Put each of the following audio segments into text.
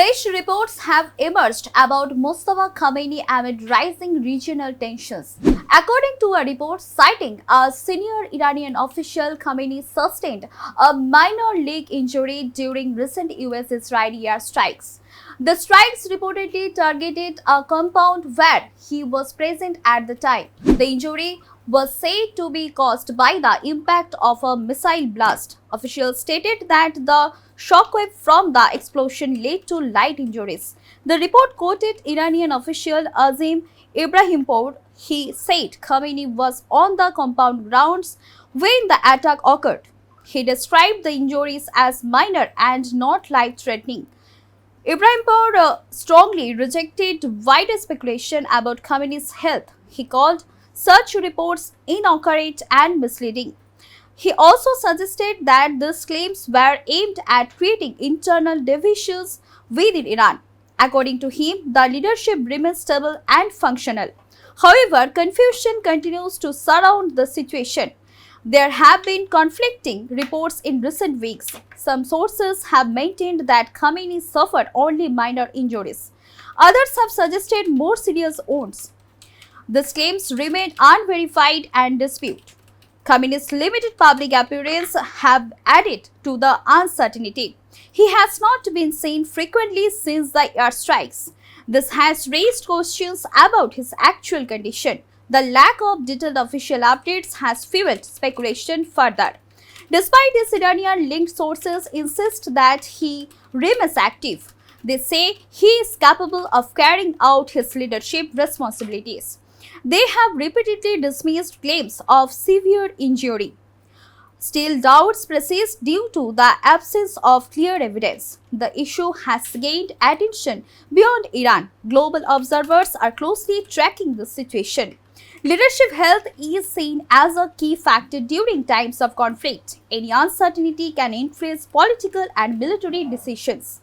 Fresh reports have emerged about Mustafa Khamenei amid rising regional tensions. According to a report citing a senior Iranian official, Khamenei sustained a minor leg injury during recent US-Israeli airstrikes. The strikes reportedly targeted a compound where he was present at the time. The injury was said to be caused by the impact of a missile blast. Officials stated that the shockwave from the explosion led to light injuries. The report quoted Iranian official Azim Ibrahimpour. He said Khamenei was on the compound grounds when the attack occurred. He described the injuries as minor and not life-threatening. Ibrahimpour strongly rejected wider speculation about Khamenei's health. He called such reports inaccurate and misleading. He also suggested that these claims were aimed at creating internal divisions within Iran. According to him, the leadership remains stable and functional. However, confusion continues to surround the situation. There have been conflicting reports in recent weeks. Some sources have maintained that Khamenei suffered only minor injuries. Others have suggested more serious wounds. These claims remain unverified and disputed. Khamenei's limited public appearance have added to the uncertainty. He has not been seen frequently since the airstrikes. This has raised questions about his actual condition. The lack of detailed official updates has fueled speculation further. Despite this, Iranian-linked sources insist that he remains active. They say he is capable of carrying out his leadership responsibilities. They have repeatedly dismissed claims of severe injury. Still, doubts persist due to the absence of clear evidence. The issue has gained attention beyond Iran. Global observers are closely tracking the situation. Leadership health is seen as a key factor during times of conflict. Any uncertainty can influence political and military decisions.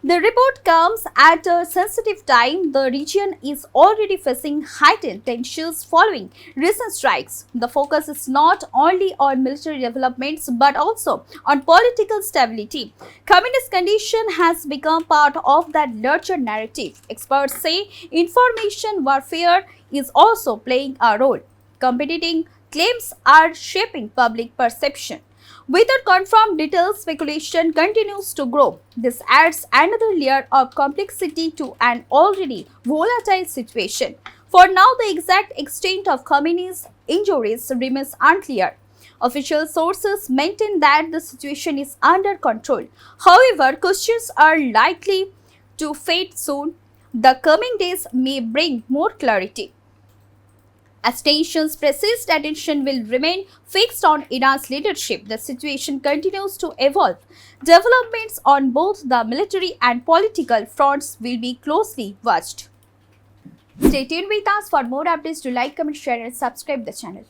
The report comes at a sensitive time. The region is already facing heightened tensions following recent strikes. The focus is not only on military developments but also on political stability. Khamenei's condition has become part of that larger narrative. Experts say information warfare is also playing a role. Competing claims are shaping public perception. Without confirmed details, speculation continues to grow. This adds another layer of complexity to an already volatile situation. For now, the exact extent of Khamenei's injuries remains unclear. Official sources maintain that the situation is under control. However, questions are likely to fade soon. The coming days may bring more clarity. As tensions persist, attention will remain fixed on Iran's leadership. The situation continues to evolve. Developments on both the military and political fronts will be closely watched. Stay tuned with us for more updates. Do like, comment, share and subscribe the channel.